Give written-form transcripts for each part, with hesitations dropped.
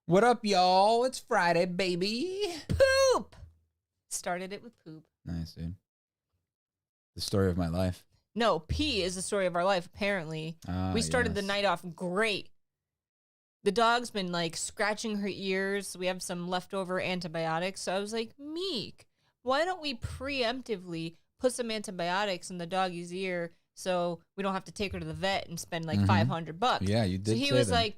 What up, y'all? It's Friday, baby. Poop! Started it with poop. Nice, dude. The story of my life. No, pee is the story of our life, apparently. We started the night off great. The dog's been, like, scratching her ears. We have some leftover antibiotics. So I was like, Meek, why don't we preemptively put some antibiotics in the doggy's ear so we don't have to take her to the vet and spend, like, $500? Yeah, you did So he say was that. like,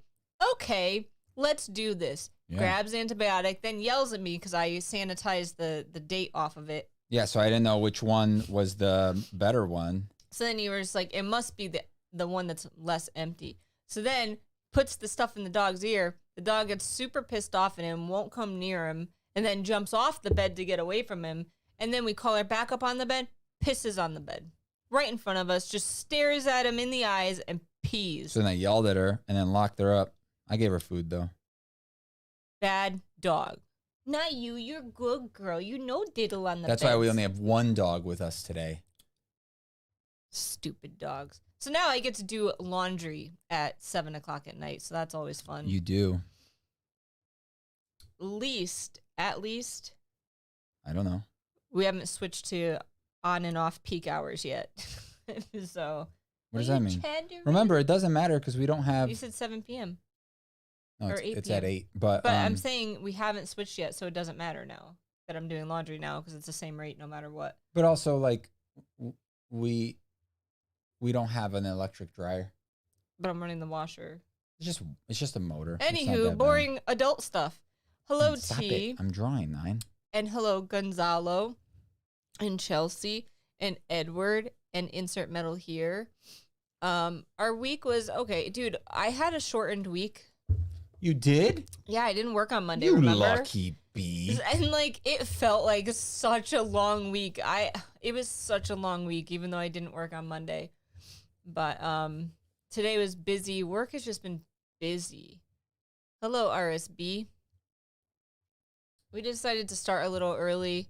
okay, let's do this. Yeah. Grabs antibiotic, then yells at me because I sanitized the date off of it. Yeah, so I didn't know which one was the better one. So then you were just like, it must be the one that's less empty. So then puts the stuff in the dog's ear. The dog gets super pissed off at him, won't come near him, and then jumps off the bed to get away from him. And then we call her back up on the bed, pisses on the bed. Right in front of us, just stares at him in the eyes and pees. So then I yelled at her and then locked her up. I gave her food, though. Bad dog. Not you. You're a good girl. You know diddle on the That's beds. why we only have one dog with us today. Stupid dogs. So now I get to do laundry at 7 o'clock at night. So that's always fun. You do. At least. I don't know. We haven't switched to on and off peak hours yet. So. What does that mean? Remember, it doesn't matter because we don't have. You said 7 p.m. No, or 8 it's p.m. at 8. But I'm saying we haven't switched yet, so it doesn't matter now that I'm doing laundry now because it's the same rate no matter what. But also, like, we don't have an electric dryer. But I'm running the washer. It's just a motor. Anywho, boring adult stuff. Hello, Stop T. it. I'm drawing, 9. And hello, Gonzalo. And Chelsea. And Edward. And insert metal here. Our week was, okay, dude, I had a shortened week. You did? Yeah, I didn't work on Monday, you remember? Lucky bee. And, like, it felt like such a long week. It was such a long week, even though I didn't work on Monday. But today was busy. Work has just been busy. Hello, RSB. We decided to start a little early.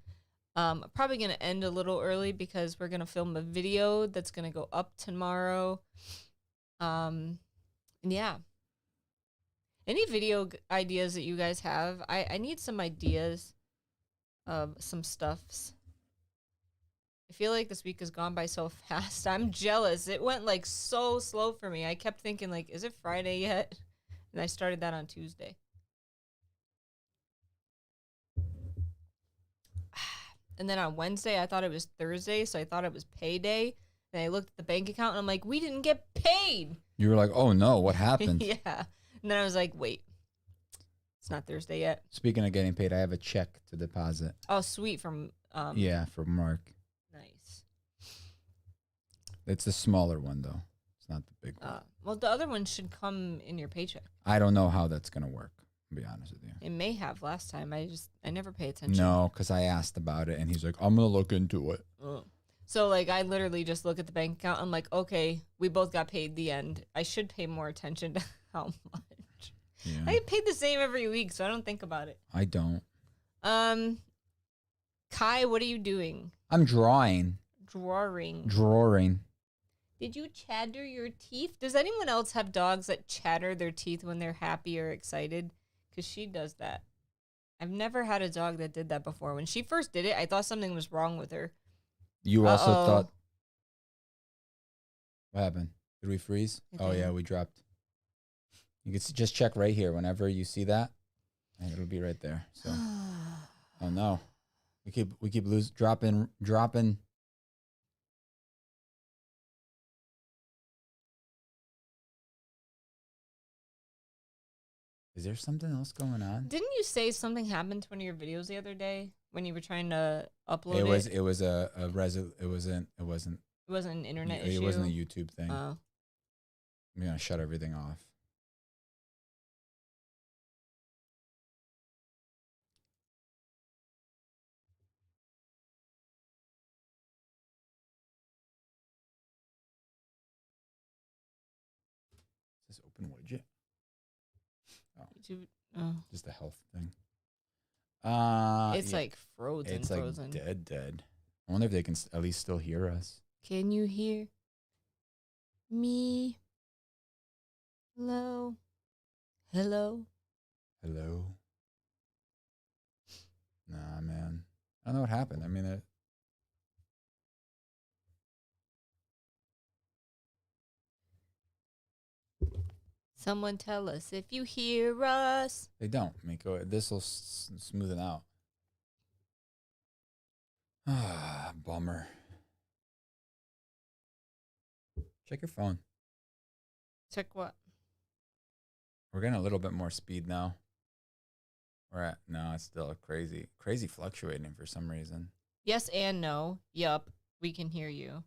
Probably going to end a little early because we're going to film a video that's going to go up tomorrow. And yeah. Any video ideas that you guys have? I need some ideas of some stuffs. I feel like this week has gone by so fast. I'm jealous. It went like so slow for me. I kept thinking like, is it Friday yet? And I started that on Tuesday. And then on Wednesday, I thought it was Thursday, so I thought it was payday. And I looked at the bank account and I'm like, we didn't get paid. You were like, oh no, what happened? Yeah. And then I was like, wait, it's not Thursday yet. Speaking of getting paid, I have a check to deposit. Oh, sweet. From yeah, from Mark. Nice. It's the smaller one though. It's not the big one. Well, the other one should come in your paycheck. I don't know how that's gonna work. I'll be honest with you. It may have last time. I never pay attention. No, because I asked about it and he's like, I'm gonna look into it. So like I literally just look at the bank account. I'm like, okay, we both got paid. The end. I should pay more attention to how much. Yeah. I get paid the same every week, so I don't think about it. I don't. Kai, what are you doing? I'm drawing. Drawing. Did you chatter your teeth? Does anyone else have dogs that chatter their teeth when they're happy or excited? Because she does that. I've never had a dog that did that before. When she first did it, I thought something was wrong with her. You also thought. What happened? Did we freeze? Oh yeah, we dropped. You can just check right here. Whenever you see that, and it'll be right there. So, oh no, we keep dropping. Is there something else going on? Didn't you say something happened to one of your videos the other day when you were trying to upload it? It was it wasn't an internet issue. It wasn't a YouTube thing. Oh. I'm gonna shut everything off. Is this open widget? Oh. Just a health thing. It's like frozen. It's like dead. I wonder if they can at least still hear us. Can you hear me? Hello? Hello? Nah, man. I don't know what happened. I mean, Someone tell us if you hear us. they don't. Miko, this will smooth it out. Ah, bummer. Check your phone. Check what? We're getting a little bit more speed now. We're at, no, it's still crazy fluctuating for some reason. Yes and no. Yup. We can hear you.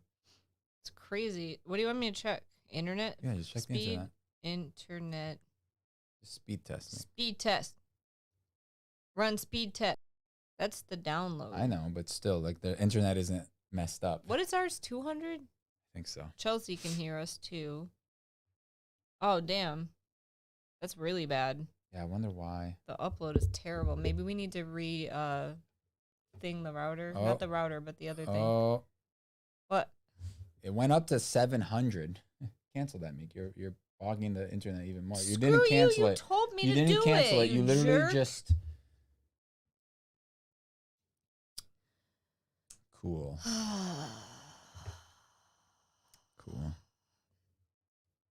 It's crazy. What do you want me to check? Internet? Yeah, just check speed? the internet. Internet. Just speed test me. Speed test. Run speed test. That's the download. I know, but still, like, the internet isn't messed up. What is ours? 200? I think so. Chelsea can hear us too. Oh, damn. That's really bad. Yeah, I wonder why. The upload is terrible. Maybe we need to thing the router. Oh. Not the router, but the other thing. Oh. What? It went up to 700. Cancel that, Meek. You're bogging the internet even more. You Screw didn't cancel you. it. You told me you to do it. You didn't cancel it. You literally jerk. just... Cool. Cool.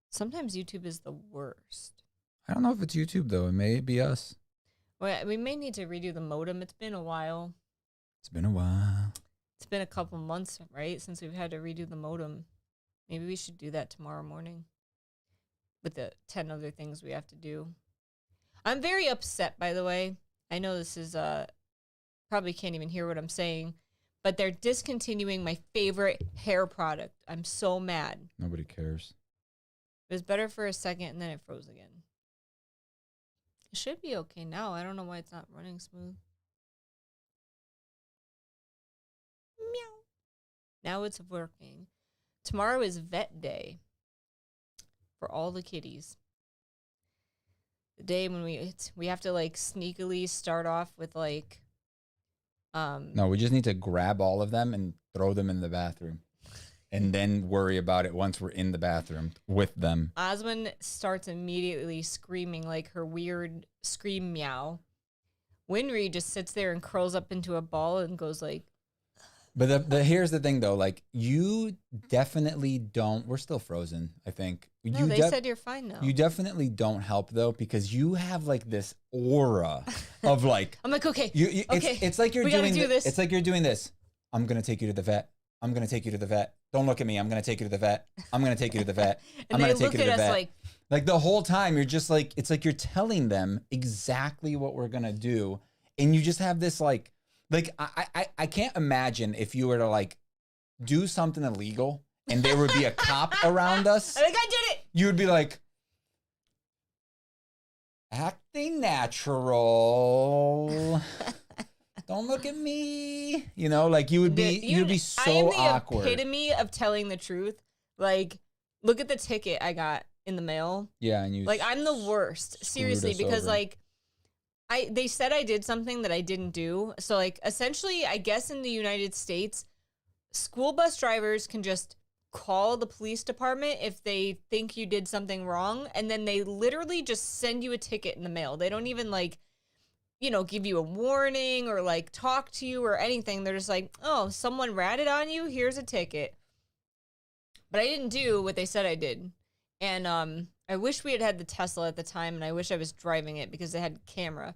Sometimes YouTube is the worst. I don't know if it's YouTube, though. It may be us. Well, we may need to redo the modem. It's been a while. It's been a while. It's been a couple months, right, since we've had to redo the modem. Maybe we should do that tomorrow morning with the 10 other things we have to do. I'm very upset, by the way. I know this is, probably can't even hear what I'm saying, but they're discontinuing my favorite hair product. I'm so mad. Nobody cares. It was better for a second, and then it froze again. It should be okay now. I don't know why it's not running smooth. Meow. Now it's working. Tomorrow is vet day for all the kitties. The day when we have to like sneakily start off with like No, we just need to grab all of them and throw them in the bathroom. And then worry about it once we're in the bathroom with them. Osmond starts immediately screaming like her weird scream meow. Winry just sits there and curls up into a ball and goes like. But here's the thing though, like you definitely don't. We're still frozen, I think. No, they said you're fine now. You definitely don't help though because you have like this aura of like. I'm like okay. Okay. It's like you're doing this. It's like you're doing this. I'm gonna take you to the vet. I'm gonna take you to the vet. Don't look at me. I'm gonna take you to the vet. I'm gonna take you to the vet. I'm gonna take you to the vet. Like the whole time, you're just like it's like you're telling them exactly what we're gonna do, and you just have this like I can't imagine if you were to like do something illegal and there would be a cop around us. I think I did it. You would be like acting natural. Don't look at me. You know, like you would be you'd be so I am the awkward. Epitome of telling the truth. Like, look at the ticket I got in the mail. Yeah, and you like I'm the worst. Seriously, because over. like they said I did something that I didn't do. So like essentially, I guess in the United States, school bus drivers can just call the police department if they think you did something wrong, and then they literally just send you a ticket in the mail. They don't even like give you a warning or like talk to you or anything. They're just like, oh, someone ratted on you. Here's a ticket. But I didn't do what they said I did. And I wish we had had the Tesla at the time, and I wish I was driving it because it had camera.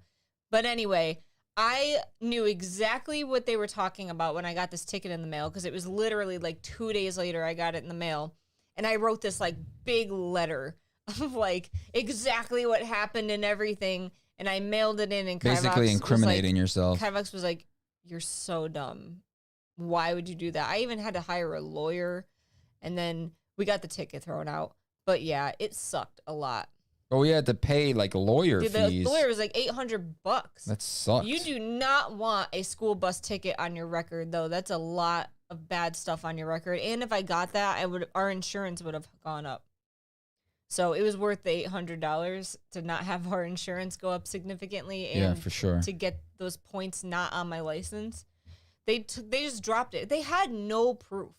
But anyway, I knew exactly what they were talking about when I got this ticket in the mail because it was literally like 2 days later I got it in the mail. And I wrote this like big letter of like exactly what happened and everything. And I mailed it in, and basically incriminating yourself. Kivox was like, "You're so dumb. Why would you do that?" I even had to hire a lawyer, and then we got the ticket thrown out. But yeah, it sucked a lot. But we had to pay like lawyer fees. The lawyer was like $800. That sucks. You do not want a school bus ticket on your record, though. That's a lot of bad stuff on your record. And if I got that, our insurance would have gone up. So it was worth the $800 to not have our insurance go up significantly, and yeah, for sure, to get those points not on my license. They just dropped it. They had no proof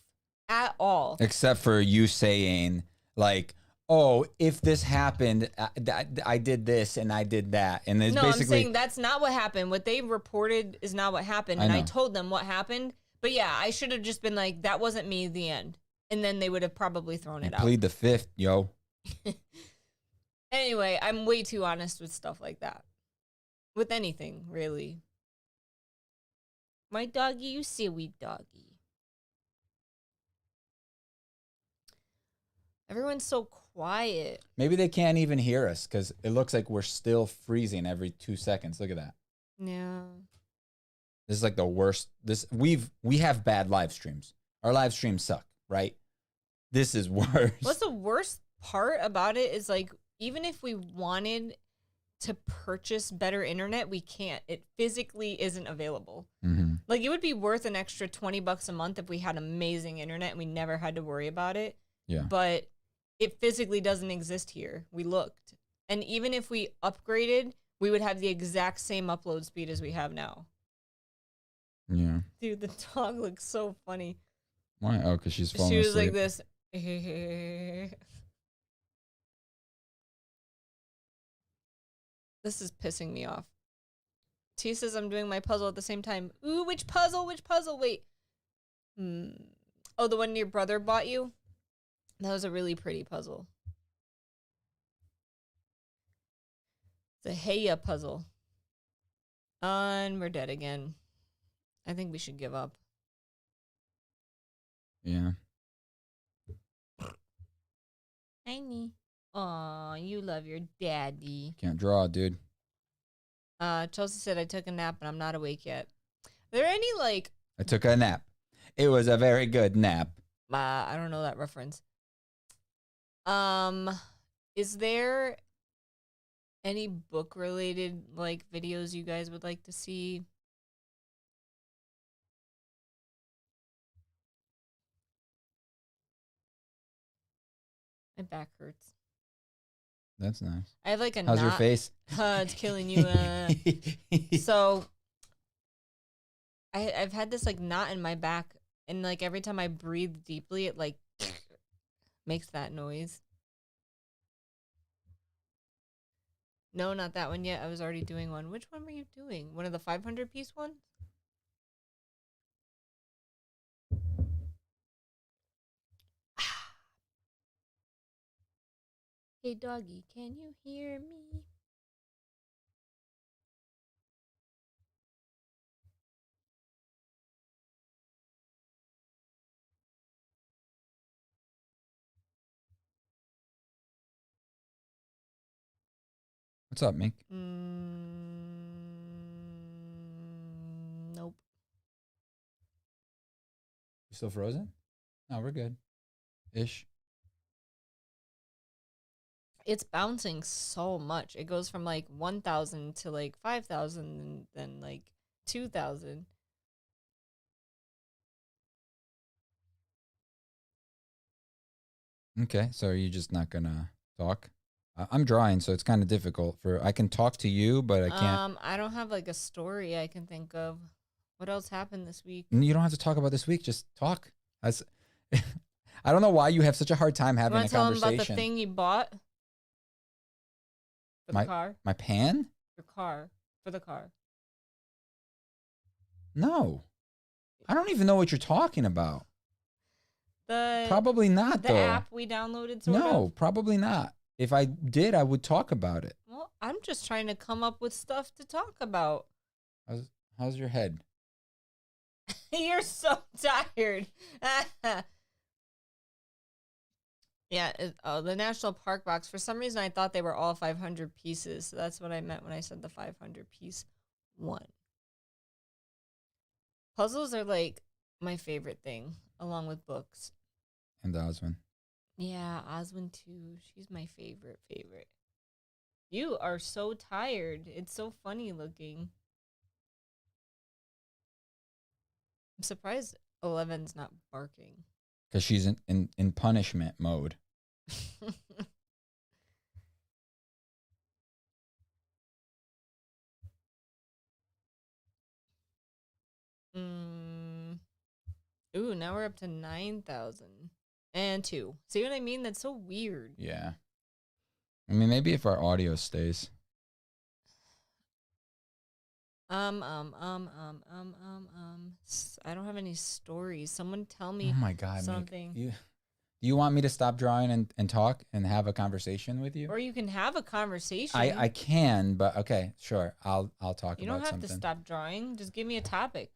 at all, except for you saying like, oh, if this happened, I did this and I did that. And it's No, basically. I'm saying that's not what happened. What they reported is not what happened. And I told them what happened. But yeah, I should have just been like, that wasn't me, the end. And then they would have probably thrown it out. Plead the fifth, yo. Anyway, I'm way too honest with stuff like that. With anything, really. My doggy, you silly doggy. Everyone's so quiet. Maybe they can't even hear us because it looks like we're still freezing every 2 seconds. Look at that. Yeah. This is like the worst. We have bad live streams. Our live streams suck, right? This is worse. What's the worst part about it is like, even if we wanted to purchase better internet, we can't. It physically isn't available. Mm-hmm. Like, it would be worth an extra $20 a month if we had amazing internet and we never had to worry about it. Yeah. But it physically doesn't exist here. We looked. And even if we upgraded, we would have the exact same upload speed as we have now. Yeah. Dude, the dog looks so funny. Why? Oh, because she's falling asleep. She was like this. This is pissing me off. T says I'm doing my puzzle at the same time. Ooh, which puzzle? Which puzzle? Wait. Oh, the one your brother bought you? That was a really pretty puzzle. The Heya puzzle. And we're dead again. I think we should give up. Yeah. Tiny. Aw, you love your daddy. Can't draw, dude. Chelsea said I took a nap and I'm not awake yet. Are there any like... I took a nap. It was a very good nap. I don't know that reference. Is there any book related like videos you guys would like to see? My back hurts. That's nice. I have like a How's your face? It's killing you. So I've had this like knot in my back, and like every time I breathe deeply, it like makes that noise. No, not that one yet. I was already doing one. Which one were you doing? One of the 500-piece ones? Hey, doggy, can you hear me? What's up, Meek? Nope. You still frozen? No, we're good. Ish. It's bouncing so much. It goes from like 1,000 to like 5,000 and then like 2,000. Okay, so are you just not gonna talk? I'm drawing, so it's kind of difficult. I can talk to you, but I can't. I don't have like a story I can think of. What else happened this week? You don't have to talk about this week. Just talk. I don't know why you have such a hard time having a tell conversation. him about the thing you bought for the car? My pan? Your car. For the car. No. I don't even know what you're talking about. Probably not, the though. app we downloaded, No, probably not. If I did, I would talk about it. Well, I'm just trying to come up with stuff to talk about. How's your head? You're so tired. Yeah, the National Park box. For some reason, I thought they were all 500 pieces. So that's what I meant when I said the 500-piece one. Puzzles are like my favorite thing, along with books. And Oswin. Yeah, Oswin too. She's my favorite. You are so tired. It's so funny looking. I'm surprised 11's not barking. Because she's in punishment mode. Ooh, now we're up to 9,000. and 2. See what I mean? That's so weird. Yeah. I mean, maybe if our audio stays. I don't have any stories. Someone tell Oh me my God, something. do you want me to stop drawing and talk and have a conversation with you? Or you can have a conversation. I can, but okay, sure. I'll talk about something. You don't have to stop drawing. Just give me a topic.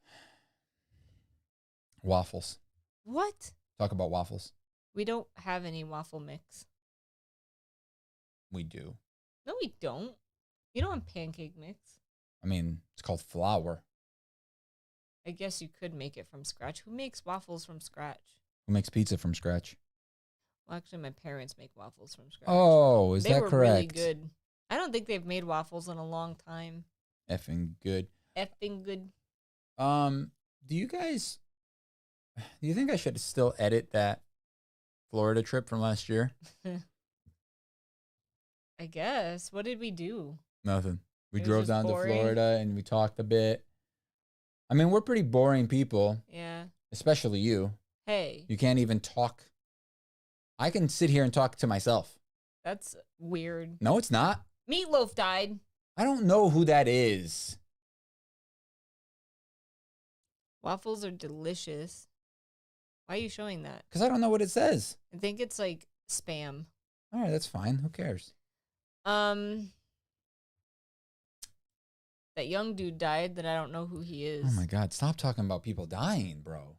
Waffles. What? Talk about waffles. We don't have any waffle mix. We do. No, we don't. You don't have pancake mix. I mean, it's called flour. I guess you could make it from scratch. Who makes waffles from scratch? Who makes pizza from scratch? Well, actually, my parents make waffles from scratch. Oh, is that correct? They were really good. I don't think they've made waffles in a long time. Effing good. Effing good. Do you think I should still edit that Florida trip from last year? I guess. What did we do? Nothing. We drove down to Florida and we talked a bit. I mean, we're pretty boring people. Yeah. Especially you. Hey. You can't even talk. I can sit here and talk to myself. That's weird. No, it's not. Meatloaf died. I don't know who that is. Waffles are delicious. Why are you showing that? Because I don't know what it says. I think it's like spam. All right, that's fine. Who cares? That young dude died that I don't know who he is. Oh my God, stop talking about people dying, bro.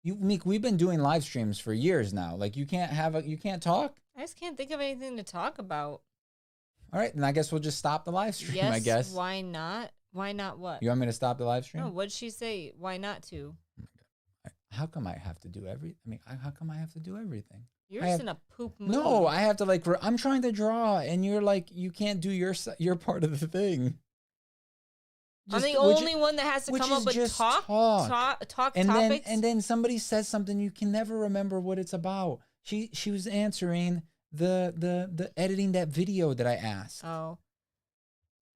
Meek, we've been doing live streams for years now. Like you can't talk? I just can't think of anything to talk about. All right, then I guess we'll just stop the live stream, yes, I guess. Why not? Why not what? You want me to stop the live stream? No, what'd she say? Why not to? Oh my God. How come I have to do everything? How come I have to do everything? You're just in a poop mood. No, I have to I'm trying to draw and you're like, you can't do your part of the thing. I'm the only one that has to come up with talk topics. And then somebody says something, you can never remember what it's about. She was answering the editing that video that I asked. Oh.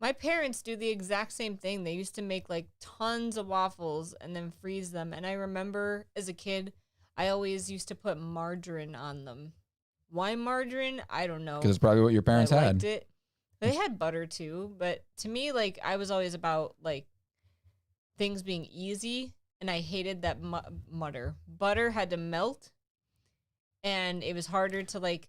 My parents do the exact same thing. They used to make like tons of waffles and then freeze them. And I remember as a kid, I always used to put margarine on them. Why margarine? I don't know. Because it's probably what your parents had. Liked it. They had butter too, but to me, like, I was always about like things being easy, and I hated that butter had to melt, and it was harder to like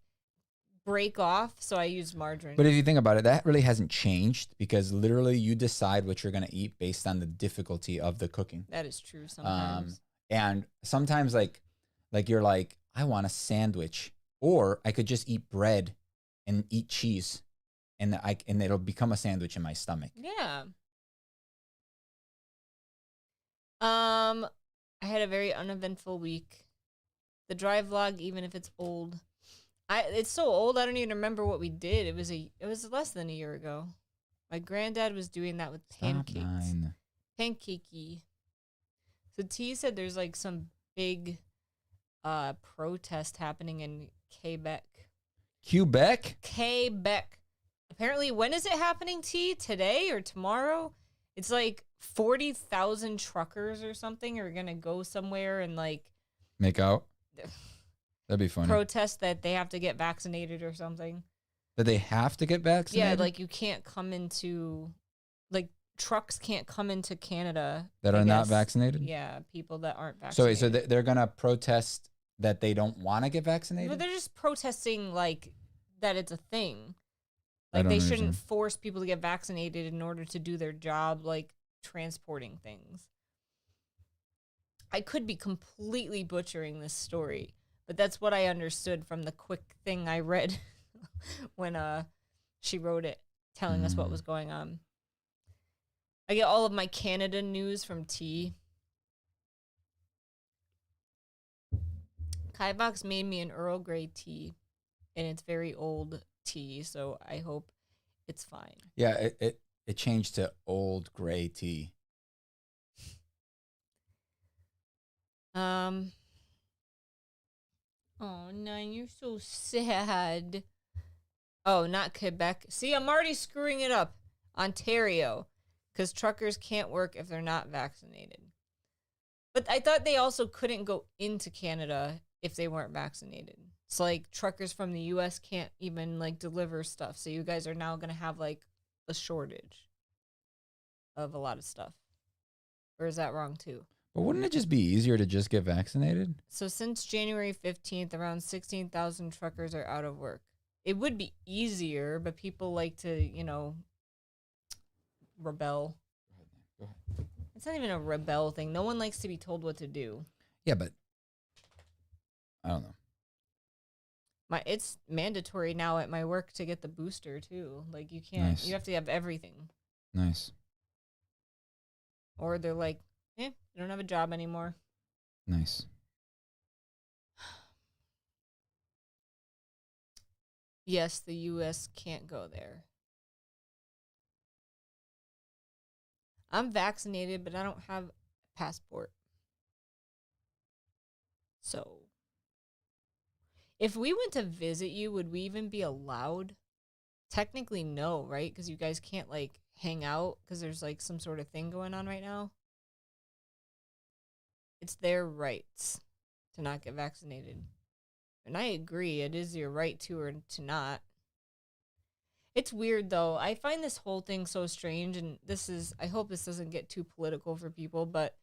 break off, so I used margarine. But if you think about it, that really hasn't changed because literally you decide what you're gonna eat based on the difficulty of the cooking. That is true sometimes. And sometimes like you're like, I want a sandwich, or I could just eat bread and eat cheese. And it'll become a sandwich in my stomach. Yeah. I had a very uneventful week. The drive vlog, even if it's old, it's so old I don't even remember what we did. It was less than a year ago. My granddad was doing that with pancakes. Pancakey. So T said there's like some big protest happening in Quebec. Quebec. Apparently, when is it happening, T? Today or tomorrow? It's like 40,000 truckers or something are going to go somewhere and like... Make out? That'd be funny. Protest that they have to get vaccinated or something. That they have to get vaccinated? Yeah, like you can't come into... Like trucks can't come into Canada. That are not vaccinated? Yeah, people that aren't vaccinated. So they're going to protest that they don't want to get vaccinated? But they're just protesting like that it's a thing. Like, they shouldn't force people to get vaccinated in order to do their job, like transporting things. I could be completely butchering this story, but that's what I understood from the quick thing I read when she wrote it, telling us what was going on. I get all of my Canada news from T. Kivox made me an Earl Grey tea, and it's very old tea, so I hope it's fine. Yeah, it changed to old gray tea. Oh, Nine, you're so sad. Oh, not Quebec. See, I'm already screwing it up. Ontario, because truckers can't work if they're not vaccinated. But I thought they also couldn't go into Canada if they weren't vaccinated. So like truckers from the US can't even like deliver stuff. So you guys are now going to have like a shortage of a lot of stuff. Or is that wrong too? But wouldn't it just be easier to just get vaccinated? So since January 15th, around 16,000 truckers are out of work. It would be easier, but people like to, you know, rebel. Go ahead. It's not even a rebel thing. No one likes to be told what to do. Yeah, but I don't know. It's mandatory now at my work to get the booster too. Like you can't, Nice. you have to have everything. Nice. Or they're like, you don't have a job anymore. Nice. Yes, the U.S. can't go there. I'm vaccinated, but I don't have a passport. So, if we went to visit you, would we even be allowed? Technically, no, right? Because you guys can't, like, hang out because there's, like, some sort of thing going on right now. It's their rights to not get vaccinated. And I agree, it is your right to or to not. It's weird, though. I find this whole thing so strange, and I hope this doesn't get too political for people, but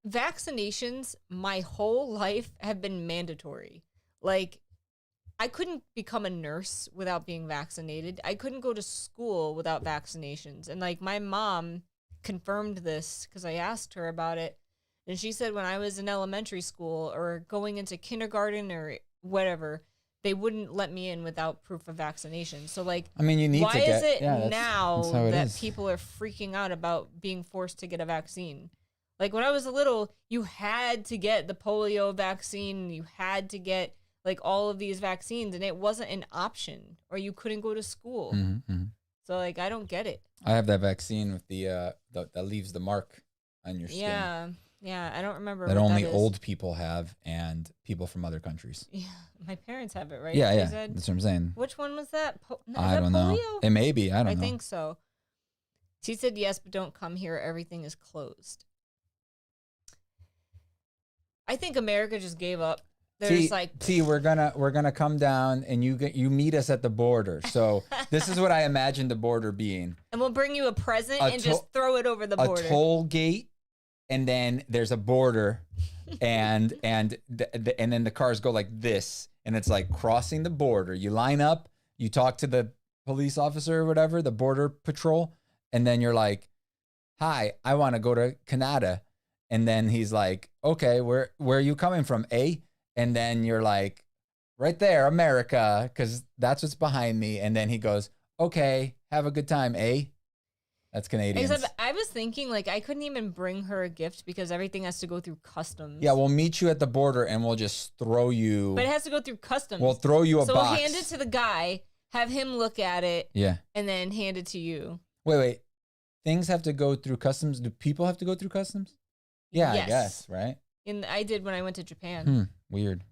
vaccinations, my whole life, have been mandatory. Like, I couldn't become a nurse without being vaccinated. I couldn't go to school without vaccinations. And, like, my mom confirmed this because I asked her about it. And she said when I was in elementary school or going into kindergarten or whatever, they wouldn't let me in without proof of vaccination. So, like, I mean, you need why to get, is it that's now how it that is. people are freaking out about being forced to get a vaccine? Like, when I was little, you had to get the polio vaccine. You had to get, like, all of these vaccines, and it wasn't an option, or you couldn't go to school. Mm-hmm. So, like, I don't get it. I have that vaccine with the that leaves the mark on your skin. Yeah, I don't remember That what only that is. old people have and people from other countries. Yeah, my parents have it, right? Yeah, They yeah. said? That's what I'm saying. Which one was that? I don't know. Polio? It may be. I don't know. I think so. She said yes, but don't come here. Everything is closed. I think America just gave up. There's we're gonna come down and you meet us at the border. So this is what I imagine the border being. And we'll bring you a present and just throw it over the border. A toll gate, and then there's a border, and then the cars go like this, and it's like crossing the border. You line up, you talk to the police officer or whatever, the border patrol, and then you're like, "Hi, I want to go to Canada," and then he's like, "Okay, where are you coming from, eh?" And then you're like, right there, America, because that's what's behind me. And then he goes, okay, have a good time, eh? That's Canadians. Except I was thinking, like, I couldn't even bring her a gift because everything has to go through customs. Yeah, we'll meet you at the border and we'll just throw you. But it has to go through customs. We'll throw you a box. So box. we'll hand it to the guy, have him look at it. Yeah. And then hand it to you. Wait. Things have to go through customs. Do people have to go through customs? Yeah, yes. I guess, right? And I did when I went to Japan. Weird.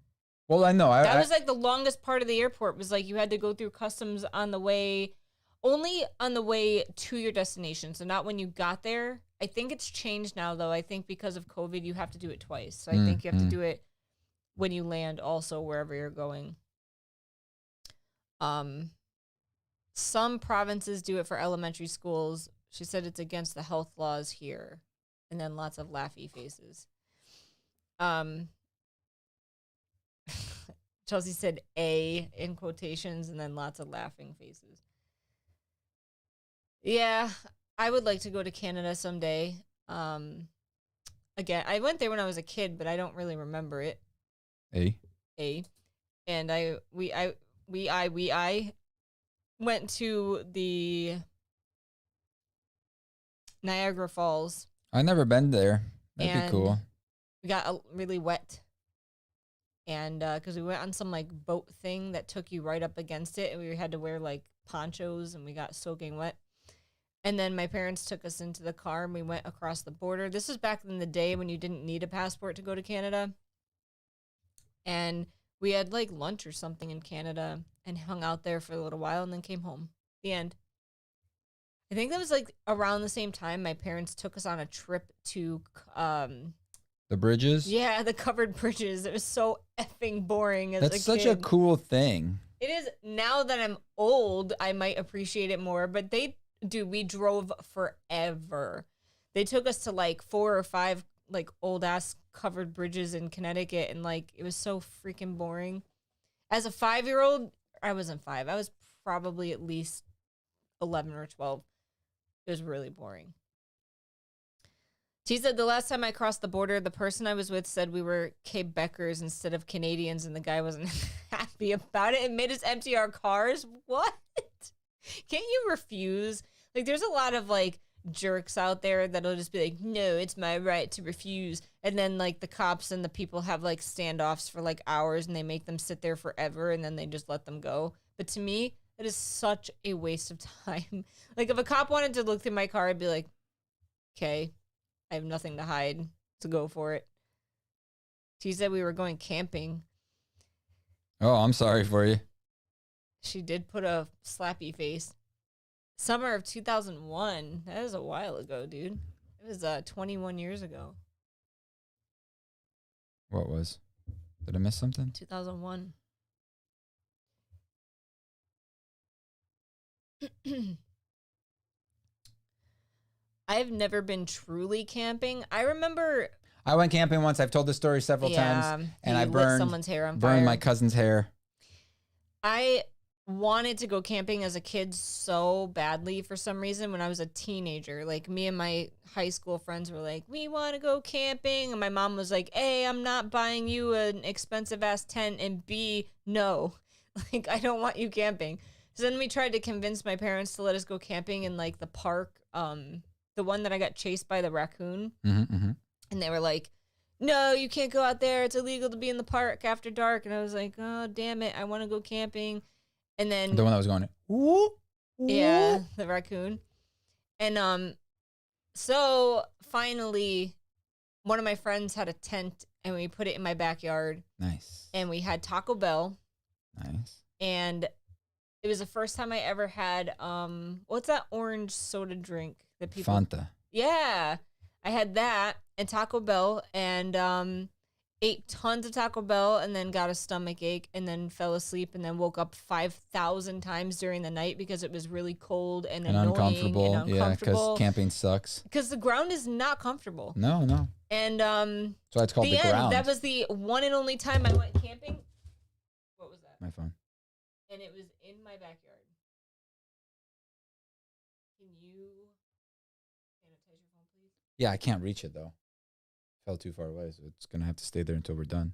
Well, I know. That was like the longest part of the airport was like you had to go through customs only on the way to your destination. So not when you got there. I think it's changed now, though. I think because of COVID, you have to do it twice. So I think you have to do it when you land also wherever you're going. Some provinces do it for elementary schools. She said it's against the health laws here. And then lots of laughy faces. Chelsea said A in quotations and then lots of laughing faces. Yeah, I would like to go to Canada someday. Again, I went there when I was a kid, but I don't really remember it. A. And I went to the Niagara Falls. I've never been there. That'd be cool. We got really wet. And because we went on some like boat thing that took you right up against it, and we had to wear like ponchos, and we got soaking wet. And then my parents took us into the car, and we went across the border. This was back in the day when you didn't need a passport to go to Canada. And we had like lunch or something in Canada and hung out there for a little while, and then came home. The end. I think that was like around the same time my parents took us on a trip to The bridges? yeah, the covered bridges. It was so effing boring as a kid. That's such a cool thing. It is. Now that I'm old, I might appreciate it more, but we drove forever. They took us to like 4 or 5 like old ass covered bridges in Connecticut, and like it was so freaking boring. As a 5-year-old, I wasn't 5. I was probably at least 11 or 12. It was really boring. She said the last time I crossed the border, the person I was with said we were Quebecers instead of Canadians, and the guy wasn't happy about it and made us empty our cars. What? Can't you refuse? Like, there's a lot of like jerks out there that'll just be like, no, it's my right to refuse. And then like the cops and the people have like standoffs for like hours and they make them sit there forever and then they just let them go. But to me, that is such a waste of time. Like, if a cop wanted to look through my car, I'd be like, okay, I have nothing to hide, so go for it. She said we were going camping. Oh, I'm sorry for you. She did put a slappy face. Summer of 2001. That was a while ago, dude. It was 21 years ago. What was? Did I miss something? 2001. I've never been truly camping. I remember I went camping once. I've told this story several times, and I burned someone's hair on fire. Burned my cousin's hair. I wanted to go camping as a kid so badly for some reason when I was a teenager. Like, me and my high school friends were like, we want to go camping. And my mom was like, A, I'm not buying you an expensive ass tent, and B, no. Like, I don't want you camping. So then we tried to convince my parents to let us go camping in like the park, the one that I got chased by the raccoon. Mm-hmm. And they were like, no, you can't go out there. It's illegal to be in the park after dark. And I was like, oh, damn it. I want to go camping. And then the one that was going, ooh, yeah, the raccoon. And so finally, one of my friends had a tent, and we put it in my backyard. Nice. And we had Taco Bell. Nice. And it was the first time I ever had what's that orange soda drink that people Fanta. Yeah, I had that and Taco Bell, and ate tons of Taco Bell, and then got a stomach ache, and then fell asleep, and then woke up 5,000 times during the night because it was really cold and annoying uncomfortable. and uncomfortable. Yeah, because camping sucks. Because the ground is not comfortable. No. And so it's called the ground. That was the one and only time I went camping. What was that? My phone. And it was in my backyard. Can you sanitize your phone, please? Yeah, I can't reach it though. Fell too far away, so it's gonna have to stay there until we're done.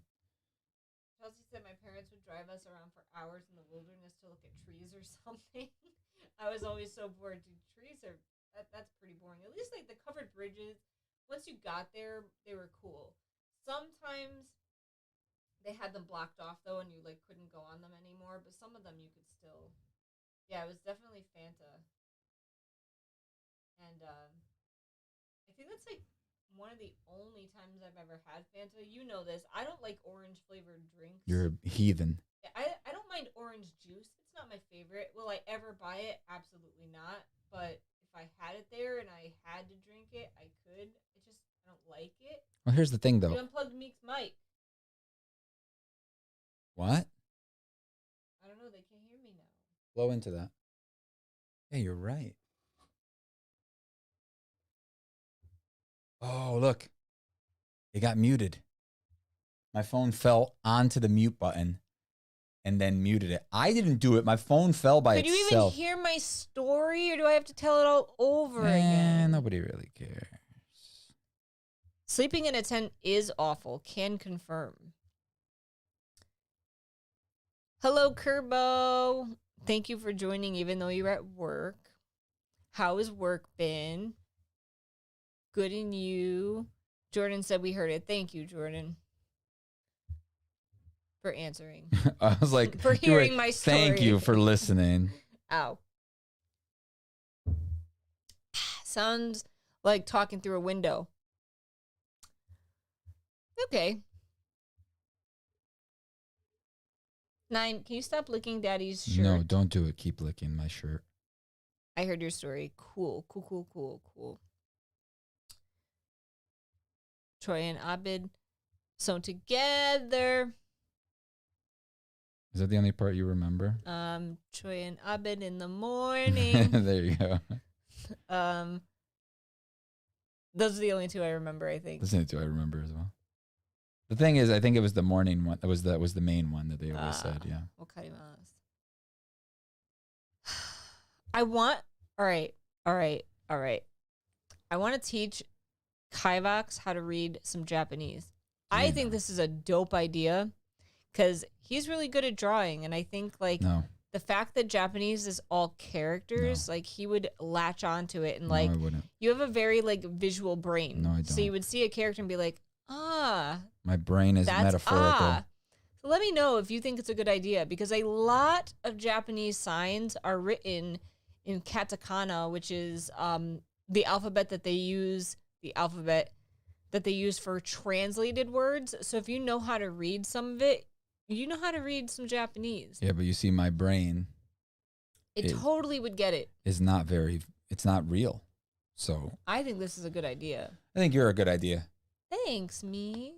Chelsea said my parents would drive us around for hours in the wilderness to look at trees or something. I was always so bored. Dude, trees are that's pretty boring. At least like the covered bridges. Once you got there, they were cool. Sometimes they had them blocked off though, and you like couldn't go on them anymore. But some of them you could still. Yeah, it was definitely Fanta. And I think that's like one of the only times I've ever had Fanta. You know this. I don't like orange flavored drinks. You're a heathen. I don't mind orange juice. It's not my favorite. Will I ever buy it? Absolutely not. But if I had it there and I had to drink it, I could. I don't like it. Well, here's the thing though. You unplugged Meek's mic. What? I don't know. They can't hear me now. Blow into that. Yeah, you're right. Oh, look. It got muted. My phone fell onto the mute button and then muted it. I didn't do it. My phone fell by itself. Could you even hear my story, or do I have to tell it all over again? Nobody really cares. Sleeping in a tent is awful. Can confirm. Hello, Kerbo. Thank you for joining even though you're at work. How has work been? Good in you. Jordan said we heard it. Thank you, Jordan, for answering. I was like, for hearing my story. Thank you for listening. Ow. Sounds like talking through a window. Okay. 9, can you stop licking Daddy's shirt? No, don't do it. Keep licking my shirt. I heard your story. Cool, cool, cool, cool, cool. Troy and Abid sewn together. Is that the only part you remember? Troy and Abid in the morning. There you go. Those are the only two I remember, I think. Those are the two I remember as well. The thing is, I think it was the morning one. That was the main one that they always said. Yeah. I want. All right. I want to teach Kivox how to read some Japanese. I think this is a dope idea because he's really good at drawing, and I think the fact that Japanese is all characters, like he would latch onto it, and like I wouldn't. you have a very like visual brain. No, I don't. So you would see a character and be like, my brain is metaphorical. So let me know if you think it's a good idea because a lot of Japanese signs are written in katakana, which is the alphabet that they use. The alphabet that they use for translated words. So if you know how to read some of it, you know how to read some Japanese. Yeah, but you see, my brain, it totally would get it. It's not real. So I think this is a good idea. I think you're a good idea. Thanks, Meek.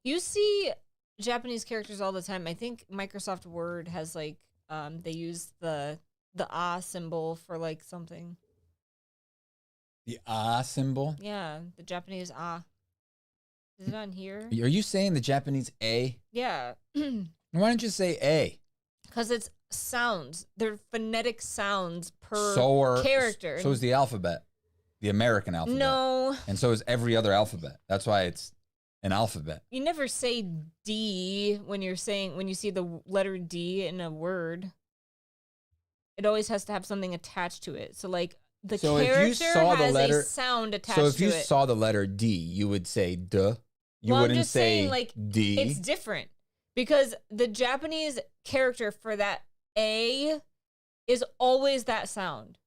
You see Japanese characters all the time. I think Microsoft Word has like they use the symbol for like something. The symbol? Yeah, the Japanese Is it on here? Are you saying the Japanese A? Yeah. Why don't you say A? Because it's sounds. They're phonetic sounds per character. So is the alphabet. The American alphabet. No. And so is every other alphabet. That's why it's an alphabet. You never say D when you see the letter D in a word. It always has to have something attached to it. So like the character has a sound attached to it. So if you saw the letter D, you would say duh. You wouldn't I'm just say saying, like, D. It's different because the Japanese character for that A is always that sound.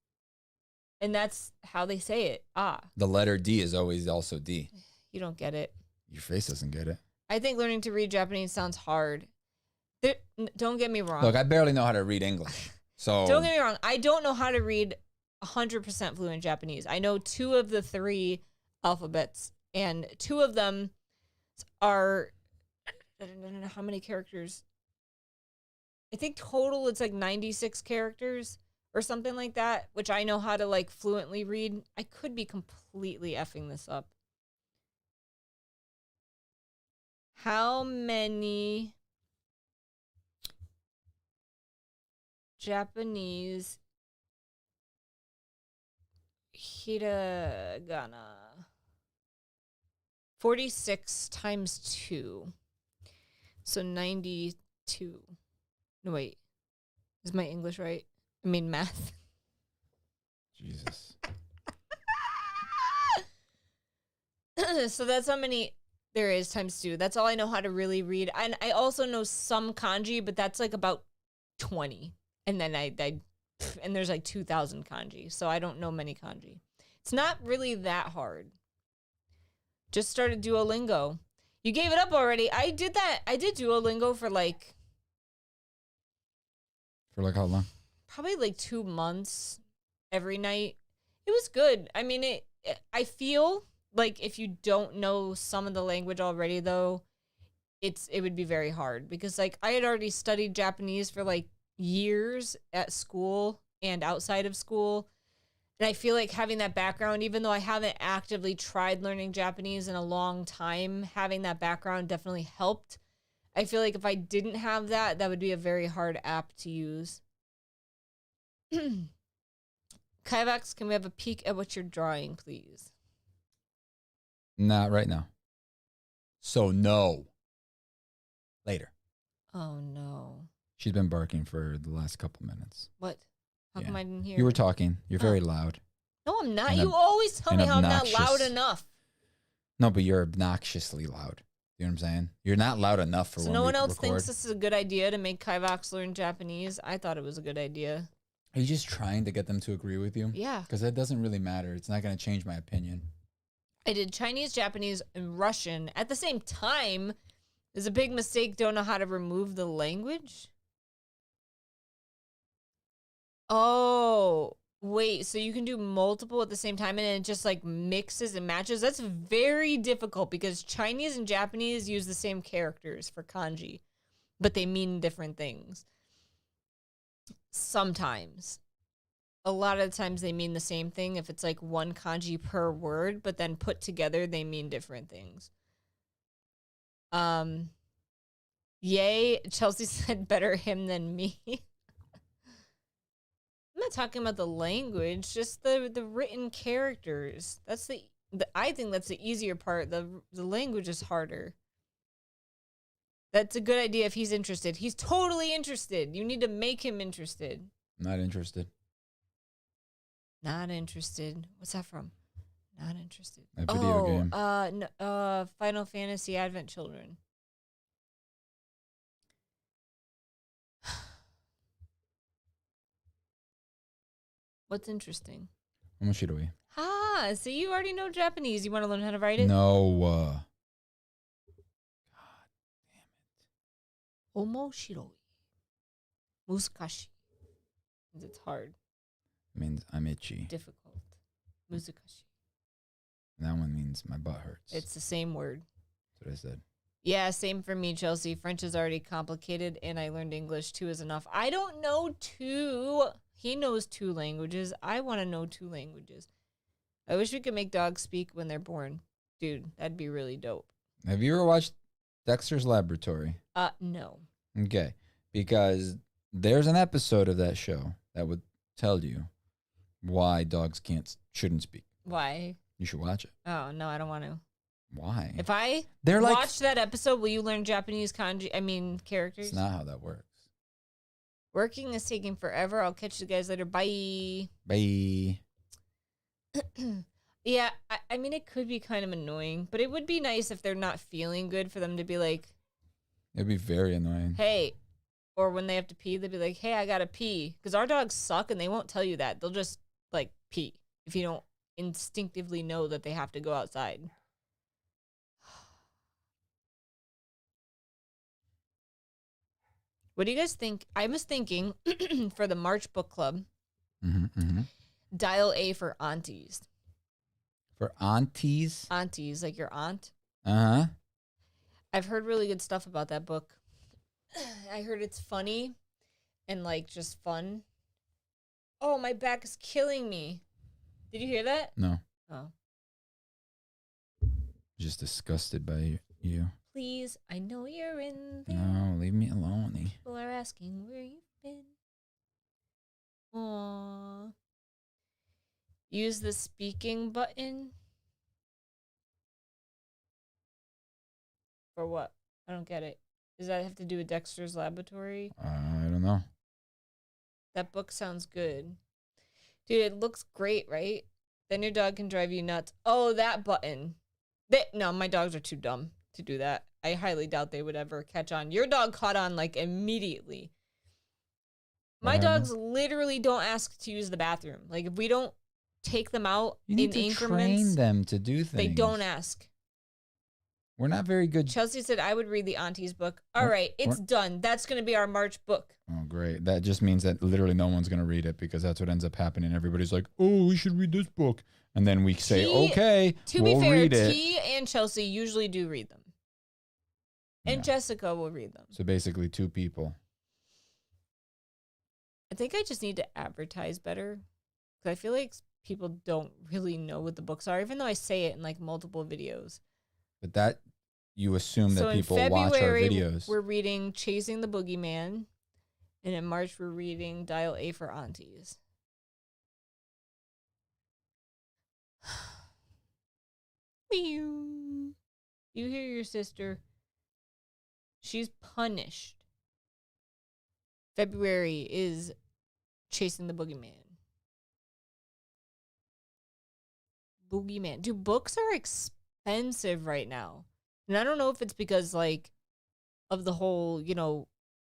And that's how they say it. The letter D is always also D. You don't get it. Your face doesn't get it. I think learning to read Japanese sounds hard. Don't get me wrong. Look, I barely know how to read English. So don't get me wrong. I don't know how to read 100% fluent Japanese. I know 2 of the 3 alphabets, and 2 of them are, I don't know how many characters. I think total it's like 96 characters or something like that, which I know how to like fluently read. I could be completely effing this up. How many Japanese hiragana? 46 times 2. So 92. No, wait. Is my English right? I mean, math. Jesus. So that's how many there is times 2. That's all I know how to really read. And I also know some kanji, but that's like about 20. And then and there's like 2,000 kanji. So I don't know many kanji. It's not really that hard. Just started Duolingo. You gave it up already. I did that. I did Duolingo for like... For like how long? Probably like 2 months every night. It was good. I mean, I feel like if you don't know some of the language already, though, it would be very hard. Because like I had already studied Japanese for like years at school and outside of school. And I feel like having that background, even though I haven't actively tried learning Japanese in a long time, having that background definitely helped. I feel like if I didn't have that, that would be a very hard app to use. Kivox, can we have a peek at what you're drawing, please? Not right now. So no. Later. Oh, no. She's been barking for the last couple minutes. What? How come I didn't hear? You were talking. You're very loud. No, I'm not. You always tell me how I'm not loud enough. No, but you're obnoxiously loud. You know what I'm saying? You're not loud enough for when no one else record. thinks this is a good idea to make Kivox learn Japanese. I thought it was a good idea. Are you just trying to get them to agree with you? Yeah. Because that doesn't really matter. It's not going to change my opinion. I did Chinese, Japanese, and Russian at the same time. Is a big mistake. Don't know how to remove the language. Oh, Wait, so you can do multiple at the same time and it just like mixes and matches? That's very difficult because Chinese and Japanese use the same characters for kanji, but they mean different things. Sometimes. A lot of the times they mean the same thing if it's like one kanji per word, but then put together they mean different things. Yay, Chelsea said better him than me. I'm not talking about the language, just the written characters. That's the I think that's the easier part. The language is harder. That's a good idea if he's interested. He's totally interested. You need to make him interested. Not interested. Not interested. What's that from? Not interested. A video game. Final Fantasy Advent Children. What's interesting? Omoshiroi. Ah, so you already know Japanese. You want to learn how to write it? No. God damn it. Omoshiroi. Meekachii. It's hard. It means I'm itchy. Difficult. Meekachii. That one means my butt hurts. It's the same word. That's what I said. Yeah, same for me, Chelsea. French is already complicated, and I learned English. 2 is enough. I don't know 2. He knows 2 languages. I want to know 2 languages. I wish we could make dogs speak when they're born. Dude, that'd be really dope. Have you ever watched Dexter's Laboratory? No. Okay. Because there's an episode of that show that would tell you why dogs shouldn't speak. Why? You should watch it. Oh, no, I don't want to. Why? If I watch that episode, will you learn Japanese characters? It's not how that works. Working is taking forever. I'll catch you guys later. Bye. Bye. Yeah, I mean, it could be kind of annoying, but it would be nice if they're not feeling good for them to be like... It'd be very annoying. Hey. Or when they have to pee, they'd be like, hey, I gotta pee. Because our dogs suck and they won't tell you that. They'll just, like, pee if you don't instinctively know that they have to go outside. What do you guys think? I was thinking for the March book club, dial A for aunties. For aunties? Aunties, like your aunt. Uh-huh. I've heard really good stuff about that book. I heard it's funny and like just fun. Oh, my back is killing me. Did you hear that? No. Oh. Just disgusted by you. Please, I know you're in there. No, leave me alone. People are asking where you've been. Aww. Use the speaking button. For what? I don't get it. Does that have to do with Dexter's Laboratory? I don't know. That book sounds good. Dude, it looks great, right? Then your dog can drive you nuts. Oh, that button. No, my dogs are too dumb to do that. I highly doubt they would ever catch on. Your dog caught on like immediately. My dogs literally don't ask to use the bathroom. Like if we don't take them out in increments, you need to train them to do things. They don't ask. We're not very good. Chelsea said I would read the auntie's book. All right, it's done. That's going to be our March book. Oh, great. That just means that literally no one's going to read it because that's what ends up happening. Everybody's like, oh, we should read this book. And then we say, okay, we'll read it. T and Chelsea usually do read them. And Jessica will read them. So basically 2 people. I think I just need to advertise better. Because I feel like people don't really know what the books are, even though I say it in like multiple videos. But that, you assume that people watch our videos. We're reading Chasing the Boogeyman. And in March, we're reading Dial A for Aunties. You hear your sister. She's punished. February is Chasing the Boogeyman. Boogeyman. Dude, books are expensive right now. And I don't know if it's because, like, of the whole,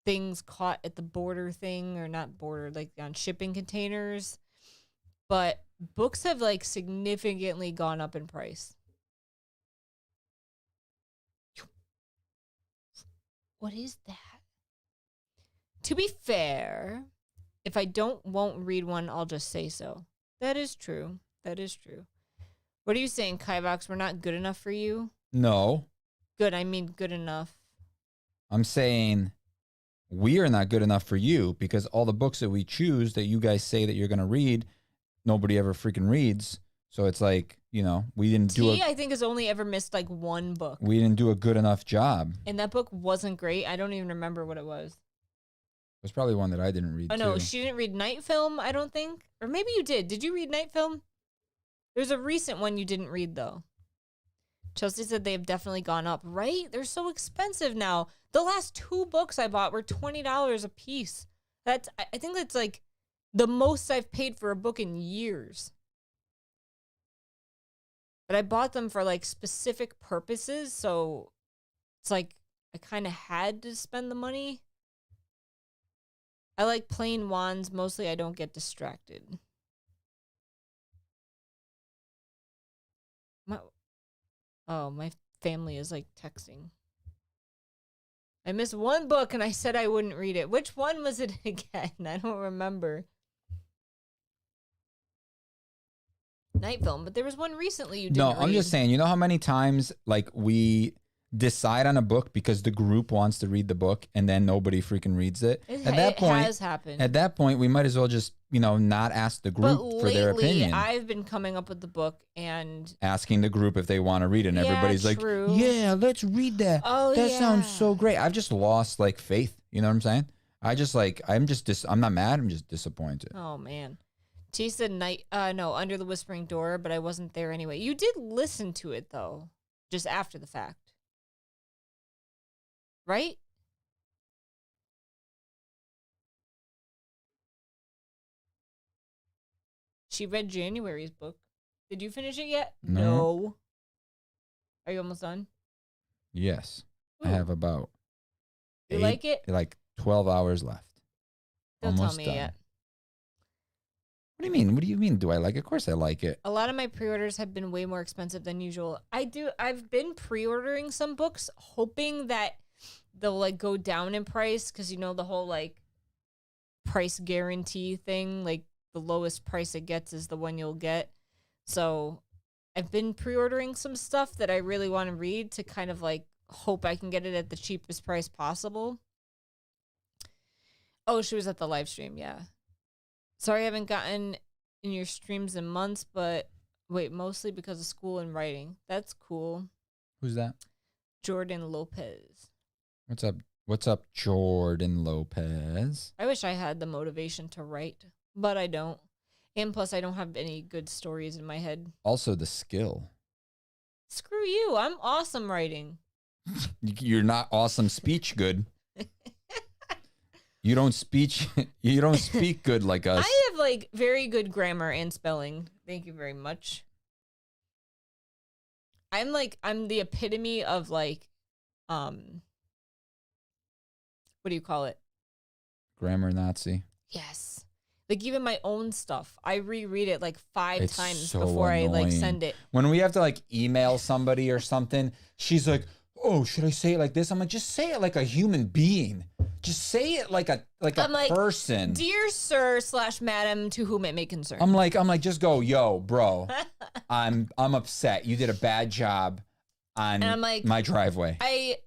things caught at the border thing, or not border, like on shipping containers. But books have, like, significantly gone up in price. What is that? To be fair, If I won't read one, I'll just say so. That is true. That is true. What are you saying, Kivox? We're not good enough for you? No. Good, I mean good enough. I'm saying we are not good enough for you because all the books that we choose that you guys say that you're going to read, nobody ever freaking reads. So it's like, you know, we didn't do I think has only ever missed like one book. We didn't do a good enough job. And that book wasn't great. I don't even remember what it was. It was probably one that I didn't read. Oh no, she didn't read Night Film, I don't think. Or maybe you did. Did you read Night Film? There's a recent one you didn't read though. Chelsea said they have definitely gone up, right? They're so expensive now. The last 2 books I bought were $20 a piece. I think that's like the most I've paid for a book in years. But I bought them for like specific purposes, so it's like I kind of had to spend the money. I like plain wands. Mostly I don't get distracted. My family is like texting. I missed one book and I said I wouldn't read it. Which one was it again? I don't remember. Night Film, but there was one recently you didn't read. No, I'm just saying, you know how many times like we decide on a book because the group wants to read the book and then nobody freaking reads it? It has happened. At that point, we might as well just, you know, not ask the group for their opinion. I've been coming up with the book and asking the group if they want to read it, and everybody's true. like, yeah, let's read that. Oh, that sounds so great. I've just lost like faith. You know what I'm saying? I'm not mad. I'm just disappointed. Oh man. T said Under the Whispering Door, but I wasn't there anyway. You did listen to it though, just after the fact. Right? She read January's book. Did you finish it yet? No. Are you almost done? Yes. Ooh. I have about You like it? Like 12 hours left. Don't almost tell me done. yet. What do you mean? What do you mean? Do I like it? Of course I like it. A lot of my pre-orders have been way more expensive than usual. I've been pre-ordering some books hoping that they'll like go down in price because you know the whole like price guarantee thing, like the lowest price it gets is the one you'll get. So I've been pre-ordering some stuff that I really want to read to kind of like hope I can get it at the cheapest price possible. Oh, she was at the live stream, yeah. Sorry I haven't gotten in your streams in months, but wait, mostly because of school and writing. That's cool. Who's that? Jordan Lopez. What's up? What's up, Jordan Lopez? I wish I had the motivation to write, but I don't. And plus, I don't have any good stories in my head. Also, the skill. Screw you. I'm awesome writing. You're not awesome speech good. You don't speak good like us. I have like very good grammar and spelling. Thank you very much. I'm the epitome of like, what do you call it? Grammar Nazi. Yes. Like even my own stuff, I reread it like 5 times so before annoying. I like send it. When we have to like email somebody or something, she's like, "Oh, should I say it like this?" I'm like, "Just say it like a human being. Just say it like a person." Dear sir / madam, to whom it may concern. I'm like, just go, "Yo, bro, I'm upset. You did a bad job on my driveway." I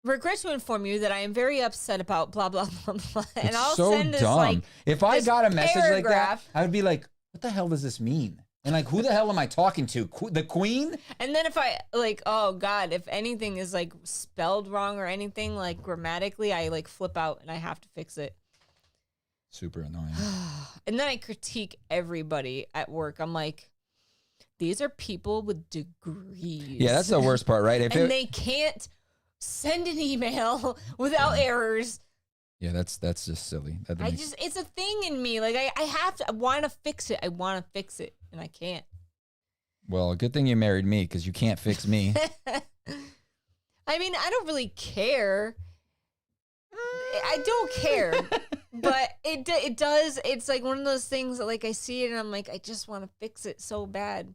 regret to inform you that I am very upset about blah blah blah blah. And I'll so send this dumb. like if I got a message paragraph. like that, I would be like, "What the hell does this mean?" And like, who the hell am I talking to? The queen? And then if I like, oh God, if anything is like spelled wrong or anything like grammatically, I like flip out and I have to fix it. Super annoying. And then I critique everybody at work. I'm like, these are people with degrees. Yeah, that's the worst part, right? They can't send an email without errors. Yeah, that's just silly. It's a thing in me. Like I want to fix it. I want to fix it, and I can't. Well, good thing you married me because you can't fix me. I mean, I don't really care. I don't care, but it does. It's like one of those things that like I see it and I'm like, I just want to fix it so bad.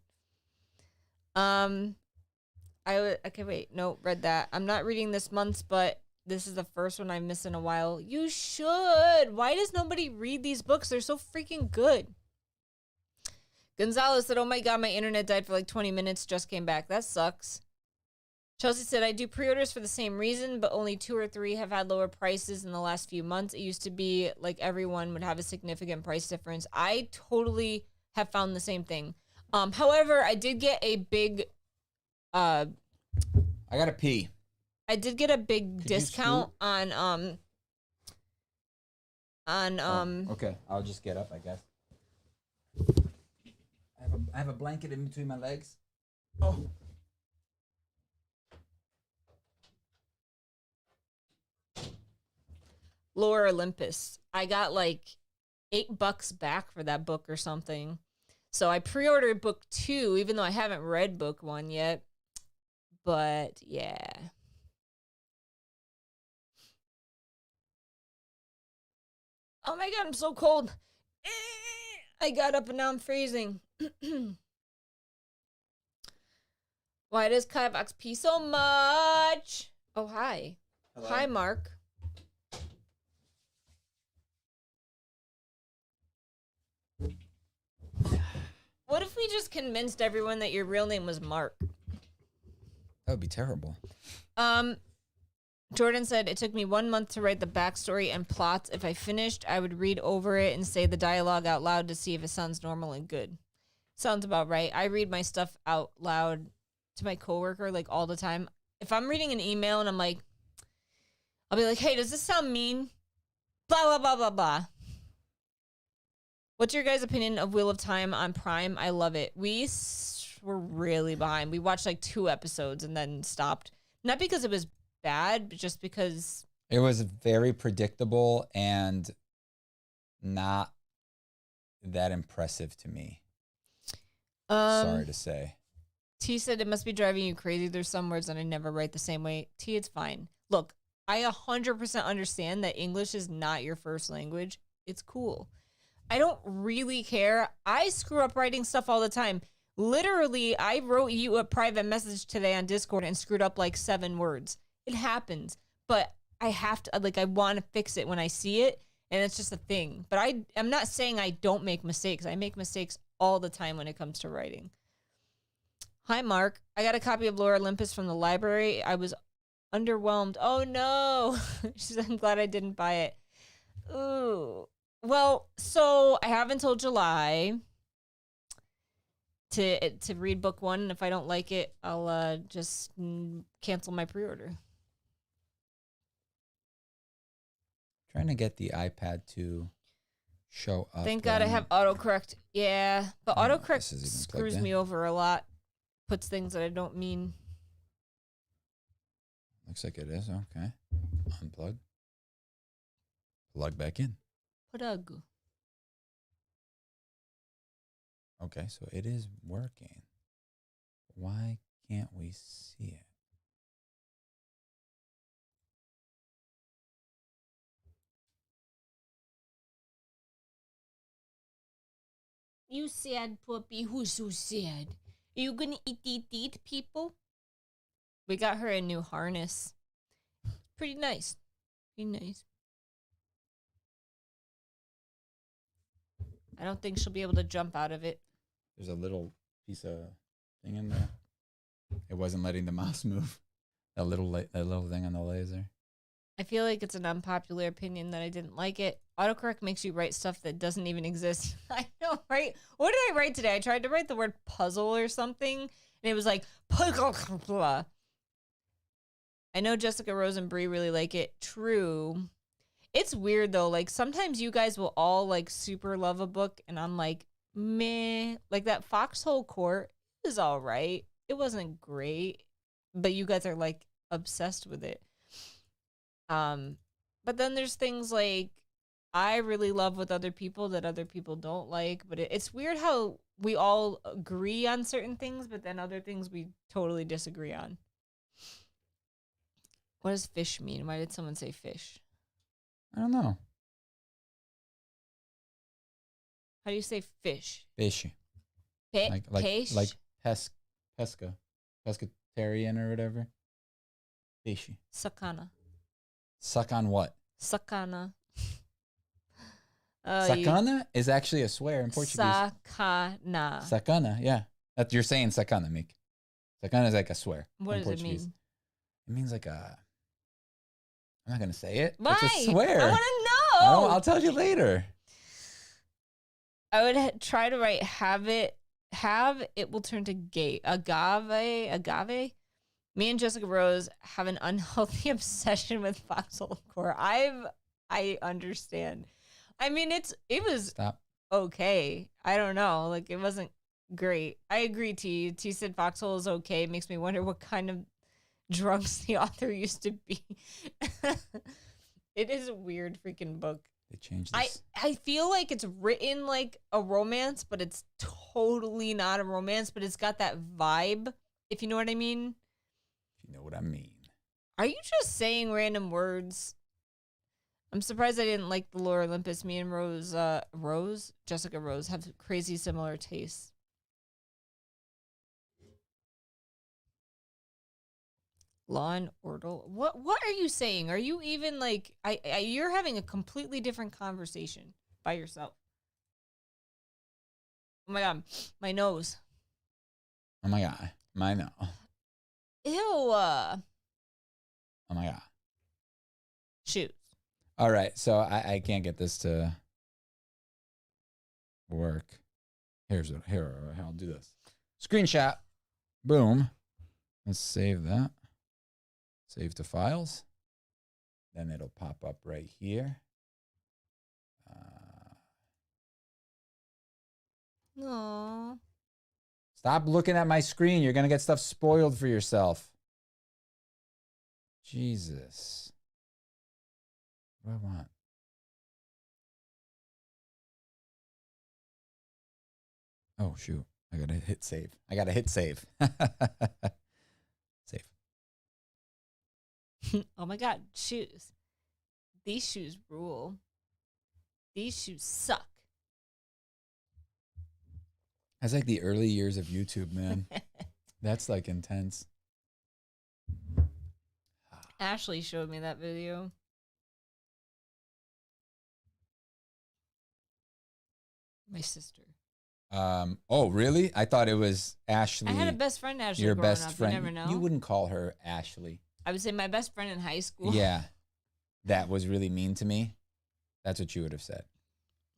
Okay, wait, no, read that. I'm not reading this month's, but This is the first one I've missed in a while. You should. Why does nobody read these books? They're so freaking good. Gonzalez said, oh my God, my internet died for like 20 minutes. Just came back. That sucks. Chelsea said, I do pre-orders for the same reason, but only 2 or 3 have had lower prices in the last few months. It used to be like everyone would have a significant price difference. I totally have found the same thing. However, I did get a big... I gotta pee. I did get a big discount on okay, I'll just get up, I guess. I have a blanket in between my legs. Oh. Lore Olympus. I got like $8 back for that book or something. So I pre-ordered book 2, even though I haven't read book 1 yet. But yeah. Oh my God, I'm so cold. I got up and now I'm freezing. Why does Kivox pee so much? Oh, hi. Hello. Hi, Mark. What if we just convinced everyone that your real name was Mark? That would be terrible. Jordan said, it took me 1 month to write the backstory and plots. If I finished, I would read over it and say the dialogue out loud to see if it sounds normal and good. Sounds about right. I read my stuff out loud to my coworker like all the time. If I'm reading an email and I'm like, I'll be like, hey, does this sound mean? Blah, blah, blah, blah, blah. What's your guys' opinion of Wheel of Time on Prime? I love it. We were really behind. We watched like 2 episodes and then stopped. Not because it was bad, but just because it was very predictable and not that impressive to me. Sorry to say. T said it must be driving you crazy. There's some words that I never write the same way. T, it's fine. Look, I 100% understand that English is not your first language. It's cool. I don't really care. I screw up writing stuff all the time. Literally, I wrote you a private message today on Discord and screwed up like 7 words. It happens. But I have to, like, I want to fix it when I see it. And it's just a thing. But I'm not saying I don't make mistakes. I make mistakes all the time when it comes to writing. Hi, Mark. I got a copy of Lore Olympus from the library. I was underwhelmed. Oh, no. She said, I'm glad I didn't buy it. Ooh. Well, so I have until July to read book 1. And if I don't like it, I'll just cancel my pre-order. Trying to get the iPad to show up. Thank God I have autocorrect. Yeah, but autocorrect screws me over a lot. Puts things that I don't mean. Looks like it is. Okay. Unplug. Plug back in. Plug. Okay, so it is working. Why can't we see it? You sad puppy. Who's so sad? Are you gonna eat, people? We got her a new harness. Pretty nice. Pretty nice. I don't think she'll be able to jump out of it. There's a little piece of thing in there. It wasn't letting the mouse move. That little thing on the laser. I feel like it's an unpopular opinion that I didn't like it. Autocorrect makes you write stuff that doesn't even exist. I know, right? What did I write today? I tried to write the word puzzle or something, and it was like, I know Jessica Rose and Brie really like it. True. It's weird, though. Like, sometimes you guys will all, like, super love a book, and I'm like, meh. Like, that Foxhole Court is all right. It wasn't great, but you guys are, like, obsessed with it. But then there's things like I really love with other people that other people don't like, but it's weird how we all agree on certain things, but then other things we totally disagree on. What does fish mean? Why did someone say fish? I don't know. How do you say fish? Fish. Like pesca. Pescatarian or whatever. Fishy. Sakana. Suck on what? Sacana. Sacana is actually a swear in Portuguese. Sacana. Sacana, yeah. You're saying sacana, Meek. Sacana is like a swear. What in does Portuguese. it mean? It means like a... I'm not going to say it. Why? It's a swear. I want to know. I'll tell you later. I would try to write have it will turn to agave. Me and Jessica Rose have an unhealthy obsession with foxhole core. I understand. I mean, it was Stop. Okay. I don't know. Like, it wasn't great. I agree, T. T said foxhole is okay. It makes me wonder what kind of drugs the author used to be. It is a weird freaking book. They changed this. I feel like it's written like a romance, but it's totally not a romance, but it's got that vibe, if you know what I mean. You know what I mean. Are you just saying random words? I'm surprised I didn't like the Lore Olympus. Me and Jessica Rose have crazy similar tastes. Law and Order. What are you saying? Are you even like you're having a completely different conversation by yourself. Oh my god, my nose. Oh my god, my nose. Ew. Oh my god. Shoot. All right, so I can't get this to work. Here, I'll do this. Screenshot. Boom. Let's save that. Save to files. Then it'll pop up right here. Aww. Stop looking at my screen. You're going to get stuff spoiled for yourself. Jesus. What do I want? Oh, shoot. I got to hit save. Save. Oh my god, shoes. These shoes rule. These shoes suck. That's like the early years of YouTube, man. That's like intense. Ashley showed me that video. My sister. Oh, really? I thought it was Ashley. I had a best friend, Ashley. Your growing best up. friend. You never know. You wouldn't call her Ashley. I would say my best friend in high school. Yeah. That was really mean to me. That's what you would have said.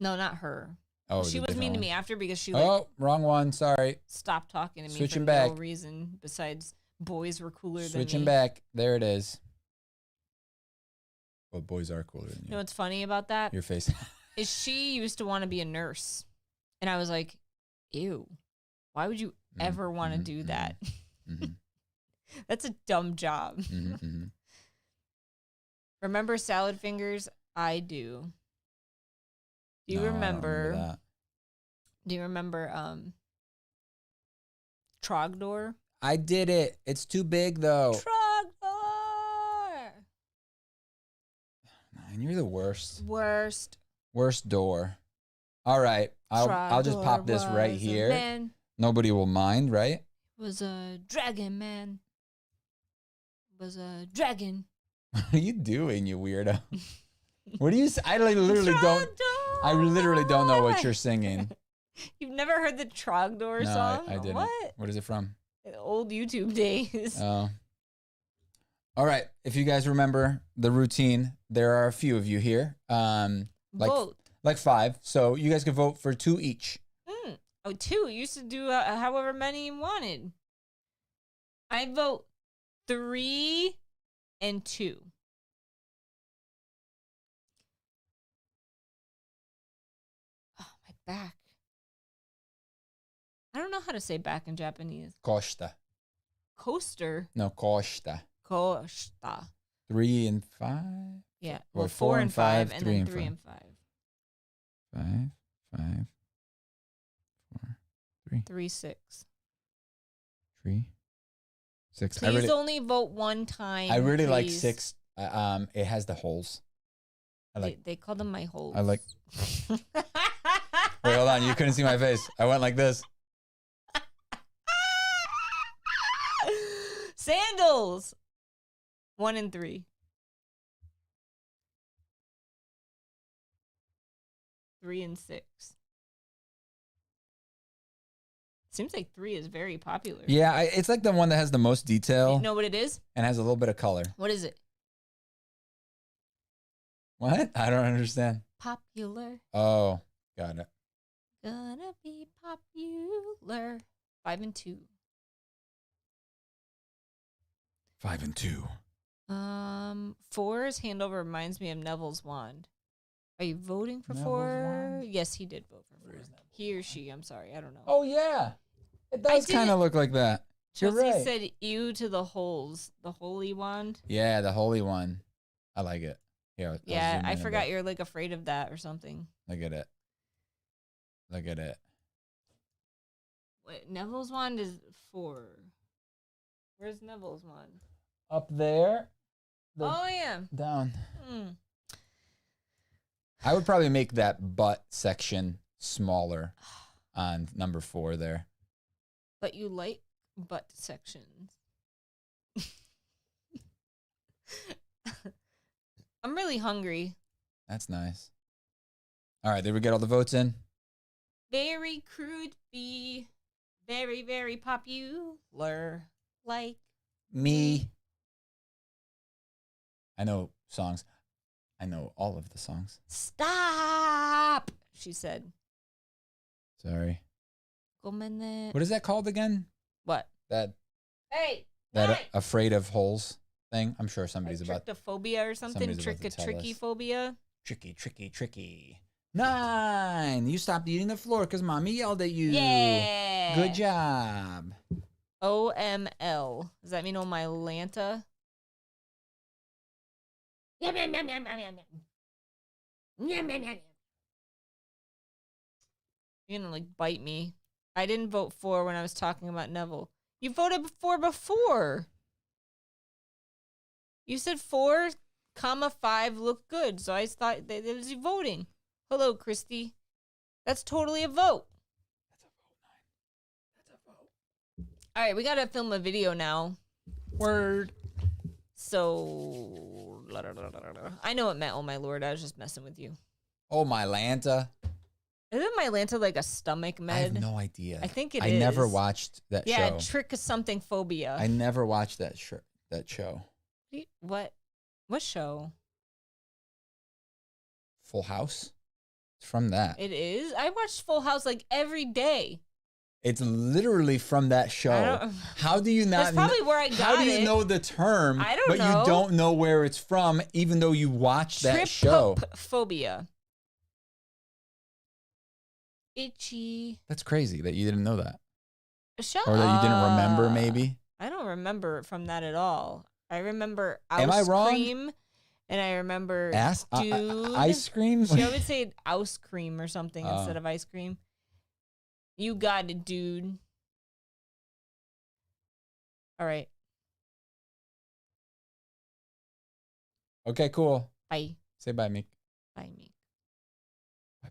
No, not her. Oh, she was mean to me after because she wrong one. Sorry. stopped talking to me Switching for back. no reason besides boys were cooler than me. Switching back. There it is. Well, boys are cooler than you. You know what's funny about that? Your face. Is she used to want to be a nurse. And I was like, ew. Why would you ever want to do that? That's a dumb job. Remember salad fingers? I do. Do you remember? That. Do you remember Trogdor? I did it. It's too big though. Trogdor. Man, you're the worst. Worst door. All right. I'll just pop this right here. Man. Nobody will mind, right? Was a dragon, man. Was a dragon. What are you doing, you weirdo? What do you say? I literally don't know what you're singing. You've never heard the Trogdor song? I didn't. What is it from? Old YouTube days. Oh. All right. If you guys remember the routine, there are a few of you here. Vote. Like 5. So you guys can vote for 2 each. Oh, 2. You used to do however many you wanted. I vote 3 and 2. Oh, my back. I don't know how to say back in Japanese. Costa. Coaster? No, costa. Costa. 3 and 5? Yeah. Or 4 and 5, and 3 then and 3 and 5. 5, 4, 3. 3, 6. 3, 6. Please only vote one time. I really like 6. It has the holes. They call them my holes. I like. Wait, hold on. You couldn't see my face. I went like this. Sandals. 1 and 3. 3 and 6. Seems like 3 is very popular. Yeah, it's like the one that has the most detail. You know what it is? And has a little bit of color. What is it? What? I don't understand. Popular. Oh, got it. Gonna be popular. 5 and 2. 5 and 2. 4's handover reminds me of Neville's wand. Are you voting for Neville's 4? wand? Yes, he did vote for 4. He or she, I'm sorry, I don't know. Oh, yeah. It does kind of look like that. You're Chelsea right. said ew to the holes. The holy wand. Yeah, the holy one. I like it. Here, I'll Yeah, zoom I in a forgot bit. you're like afraid of that or something. Look at it. Look at it. Wait, Neville's wand is 4. Where's Neville's wand? Up there. Oh, yeah. Down. Mm. I would probably make that butt section smaller on number 4 there. But you like butt sections. I'm really hungry. That's nice. All right, did we get all the votes in? Very crude be very, very popular. Like Me. I know songs. I know all of the songs. stop, she said. Sorry. What What is that called again? What? That Hey, afraid of holes thing? I'm sure somebody's about Trichophobia or something. somebody's about to tell Tricky us. phobia. tricky. 9. You stopped eating the floor because mommy yelled at you. Yeah. Good job. OML. Does that mean oh my Lanta? Yum, yum, yum, yum, yum, yum, yum. Yum, yum, yum. You're gonna like bite me. I didn't vote for when I was talking about Neville. You voted for before. You said 4, 5 look good, so I thought that it was you voting. Hello, Christy. That's totally a vote. That's a vote. All right, we gotta film a video now. Word. So I know it meant oh my lord. I was just messing with you. Oh, my Lanta. Isn't my Lanta like a stomach med? I have no idea. I think it I is. never watched that show. Yeah, trick something phobia. I never watched that show. What show? Full House? It's from that. It is? I watched Full House like every day. It's literally from that show. How do you not? That's probably where I got it. How do you know the term? I don't but know. You don't know where it's from, even though you watched that show. Phobia. Itchy. That's crazy that you didn't know that. Shut or that you didn't remember, maybe. I don't remember it from that at all. I remember Am I wrong? cream, and I remember dude. Ice cream. She always say ice cream or something instead of ice cream. You got it, dude. All right. Okay, cool. Bye. Say bye, Meek. Bye, Meek. Bye.